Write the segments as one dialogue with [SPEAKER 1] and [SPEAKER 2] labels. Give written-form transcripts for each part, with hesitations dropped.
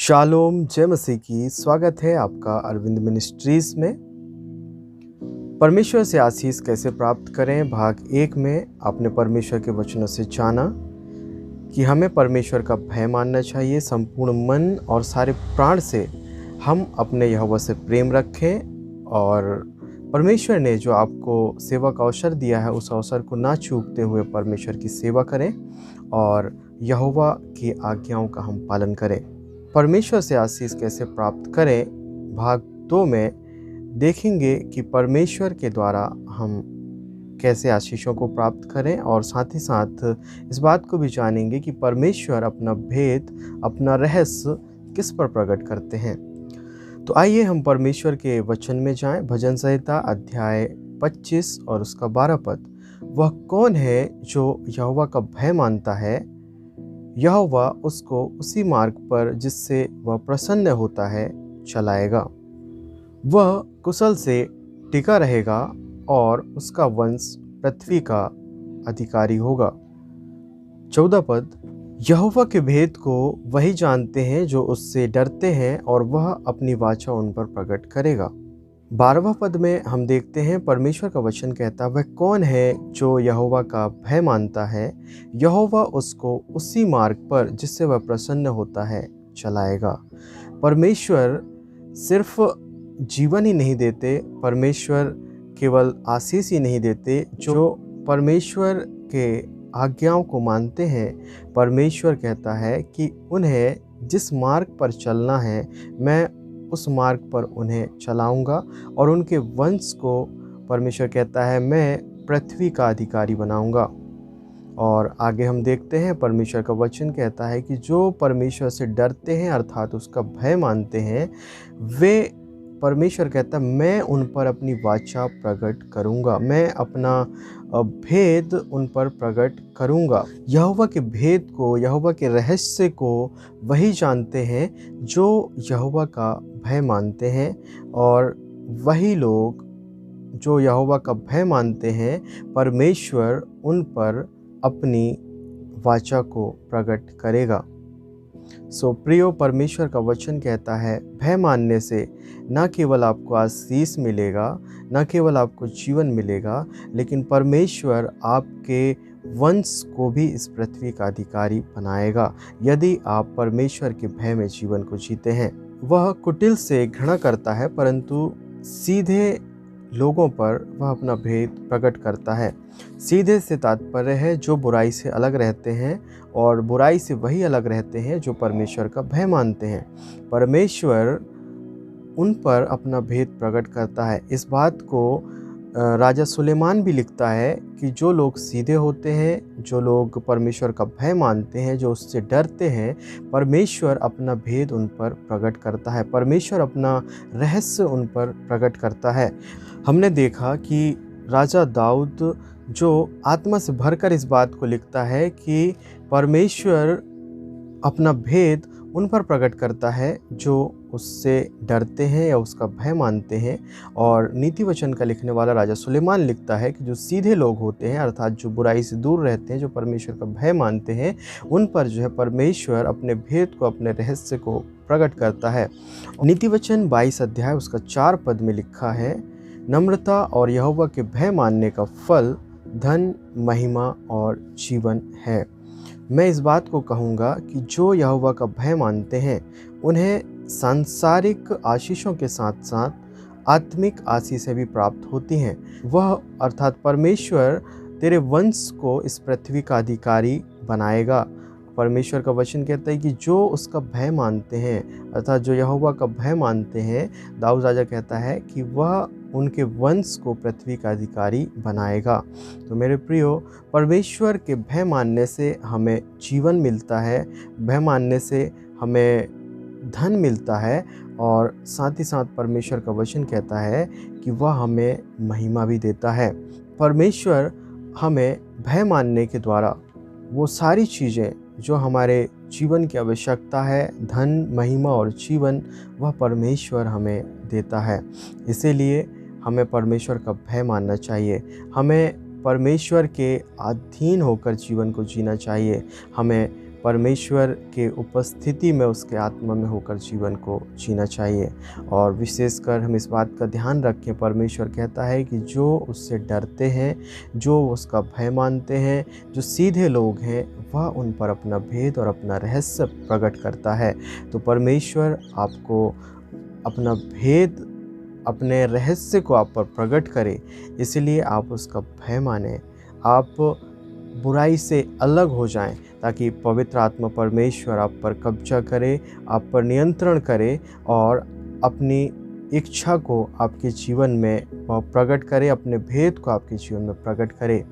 [SPEAKER 1] Shalom जय मसीह की। स्वागत है आपका अरविंद मिनिस्ट्रीज में। परमेश्वर से आशीष कैसे प्राप्त करें, भाग 1 में आपने परमेश्वर के वचनों से जाना कि हमें परमेश्वर का भय मानना चाहिए। संपूर्ण मन और सारे प्राण से हम अपने यहोवा से प्रेम रखें और परमेश्वर ने जो आपको सेवा का अवसर दिया है उस अवसर को ना चूकते हुए परमेश्वर की सेवा करें और यहोवा की आज्ञाओं का हम पालन करें। परमेश्वर से आशीष कैसे प्राप्त करें, भाग 2 में देखेंगे कि परमेश्वर के द्वारा हम कैसे आशीषों को प्राप्त करें और साथ ही साथ इस बात को भी जानेंगे कि परमेश्वर अपना भेद, अपना रहस्य किस पर प्रकट करते हैं। तो आइए हम परमेश्वर के वचन में जाएं। भजन संहिता अध्याय 25 और उसका 12 पद। वह कौन है जो यहोवा का भय मानता है, यहोवा उसको उसी मार्ग पर जिससे वह प्रसन्न होता है चलाएगा। वह कुशल से टिका रहेगा और उसका वंश पृथ्वी का अधिकारी होगा। 14 पद। यहोवा के भेद को वही जानते हैं जो उससे डरते हैं और वह अपनी वाचा उन पर प्रकट करेगा। 12वां पद में हम देखते हैं परमेश्वर का वचन कहता है, वह कौन है जो यहोवा का भय मानता है, यहोवा उसको उसी मार्ग पर जिससे वह प्रसन्न होता है चलाएगा। परमेश्वर सिर्फ जीवन ही नहीं देते, परमेश्वर केवल आशीष ही नहीं देते। जो परमेश्वर के आज्ञाओं को मानते हैं, परमेश्वर कहता है कि उन्हें जिस मार्ग पर चलना है मैं उस मार्ग पर उन्हें चलाऊंगा और उनके वंश को परमेश्वर कहता है मैं पृथ्वी का अधिकारी बनाऊंगा। और आगे हम देखते हैं परमेश्वर का वचन कहता है कि जो परमेश्वर से डरते हैं अर्थात उसका भय मानते हैं, वे परमेश्वर कहता है मैं उन पर अपनी वाचा प्रकट करूंगा, मैं अपना भेद उन पर प्रकट करूंगा। यहोवा के भेद को, यहोवा के रहस्य को वही जानते हैं जो यहोवा का भय मानते हैं, और वही लोग जो यहोवा का भय मानते हैं परमेश्वर उन पर अपनी वाचा को प्रकट करेगा। प्रियो, परमेश्वर का वचन कहता है भय मानने से न केवल आपको आशीष मिलेगा, न केवल आपको जीवन मिलेगा, लेकिन परमेश्वर आपके वंश को भी इस पृथ्वी का अधिकारी बनाएगा यदि आप परमेश्वर के भय में जीवन को जीते हैं। वह कुटिल से घृणा करता है परंतु सीधे लोगों पर वह अपना भेद प्रकट करता है। सीधे से तात्पर्य है जो बुराई से अलग रहते हैं, और बुराई से वही अलग रहते हैं जो परमेश्वर का भय मानते हैं। परमेश्वर उन पर अपना भेद प्रकट करता है। इस बात को राजा सुलेमान भी लिखता है कि जो लोग सीधे होते हैं, जो लोग परमेश्वर का भय मानते हैं, जो उससे डरते हैं, परमेश्वर अपना भेद उन पर प्रकट करता है, परमेश्वर अपना रहस्य उन पर प्रकट करता है। हमने देखा कि राजा दाऊद जो आत्मा से भरकर इस बात को लिखता है कि परमेश्वर अपना भेद उन पर प्रकट करता है जो उससे डरते हैं या उसका भय मानते हैं। और नीति वचन का लिखने वाला राजा सुलेमान लिखता है कि जो सीधे लोग होते हैं अर्थात जो बुराई से दूर रहते हैं, जो परमेश्वर का भय मानते हैं, उन पर जो है परमेश्वर अपने भेद को, अपने रहस्य को प्रकट करता है। नीति वचन 22 अध्याय उसका 4 पद में लिखा है, नम्रता और यहोवा के भय मानने का फल धन, महिमा और जीवन है। मैं इस बात को कहूँगा कि जो यहोवा का भय मानते हैं उन्हें सांसारिक आशीषों के साथ साथ आत्मिक आशीषें भी प्राप्त होती हैं। वह अर्थात परमेश्वर तेरे वंश को इस पृथ्वी का अधिकारी बनाएगा। परमेश्वर का वचन कहता है कि जो उसका भय मानते हैं अर्थात जो यहोवा का भय मानते हैं, दाऊद राजा कहता है कि वह उनके वंश को पृथ्वी का अधिकारी बनाएगा। तो मेरे प्रियो, परमेश्वर के भय मानने से हमें जीवन मिलता है, भय मानने से हमें धन मिलता है, और साथ ही साथ परमेश्वर का वचन कहता है कि वह हमें महिमा भी देता है। परमेश्वर हमें भय मानने के द्वारा वो सारी चीज़ें जो हमारे जीवन की आवश्यकता है, धन, महिमा और जीवन, वह परमेश्वर हमें देता है। इसीलिए हमें परमेश्वर का भय मानना चाहिए, हमें परमेश्वर के अधीन होकर जीवन को जीना चाहिए, हमें परमेश्वर के उपस्थिति में, उसके आत्मा में होकर जीवन को जीना चाहिए। और विशेषकर हम इस बात का ध्यान रखें, परमेश्वर कहता है कि जो उससे डरते हैं, जो उसका भय मानते हैं, जो सीधे लोग हैं, वह उन पर अपना भेद और अपना रहस्य प्रकट करता है। तो परमेश्वर आपको अपना भेद, अपने रहस्य को आप पर प्रकट करे, इसलिए आप उसका भय मानें, आप बुराई से अलग हो जाएं, ताकि पवित्र आत्मा परमेश्वर आप पर कब्जा करे, आप पर नियंत्रण करे और अपनी इच्छा को आपके जीवन में प्रकट करे, अपने भेद को आपके जीवन में प्रकट करे।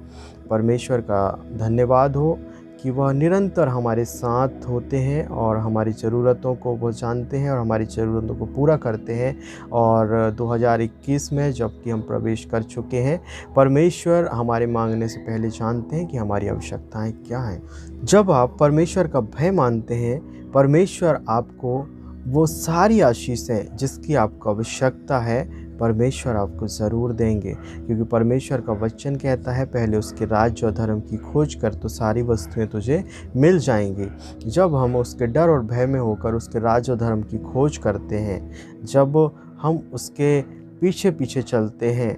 [SPEAKER 1] परमेश्वर का धन्यवाद हो कि वह निरंतर हमारे साथ होते हैं और हमारी ज़रूरतों को वो जानते हैं और हमारी ज़रूरतों को पूरा करते हैं। और 2021 में जबकि हम प्रवेश कर चुके हैं, परमेश्वर हमारे मांगने से पहले जानते हैं कि हमारी आवश्यकताएं क्या हैं। जब आप परमेश्वर का भय मानते हैं, परमेश्वर आपको वो सारी आशीषें जिसकी आपको आवश्यकता है, परमेश्वर आपको ज़रूर देंगे, क्योंकि परमेश्वर का वचन कहता है, पहले उसके राज्य और धर्म की खोज कर तो सारी वस्तुएं तुझे मिल जाएंगी। जब हम उसके डर और भय में होकर उसके राज्य और धर्म की खोज करते हैं, जब हम उसके पीछे पीछे चलते हैं,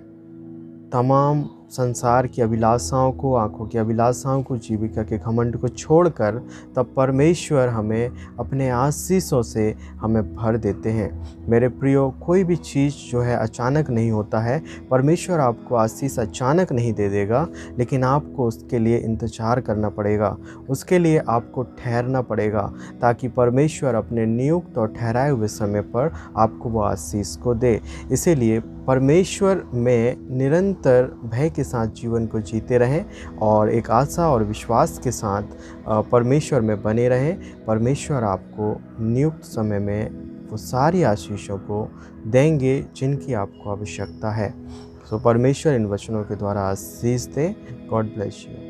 [SPEAKER 1] तमाम संसार की अभिलाषाओं को, आँखों की अभिलाषाओं को, जीविका के घमंड को छोड़कर, तब परमेश्वर हमें अपने आशीषों से हमें भर देते हैं। मेरे प्रियो, कोई भी चीज़ जो है अचानक नहीं होता है। परमेश्वर आपको आशीष अचानक नहीं दे देगा, लेकिन आपको उसके लिए इंतज़ार करना पड़ेगा, उसके लिए आपको ठहरना पड़ेगा, ताकि परमेश्वर अपने नियुक्त और ठहराए हुए समय पर आपको वो आशीष को दे। इसीलिए परमेश्वर में निरंतर भय के साथ जीवन को जीते रहें और एक आशा और विश्वास के साथ परमेश्वर में बने रहें। परमेश्वर आपको नियुक्त समय में वो सारी आशीषों को देंगे जिनकी आपको आवश्यकता है। तो परमेश्वर इन वचनों के द्वारा आशीष दे। God bless you.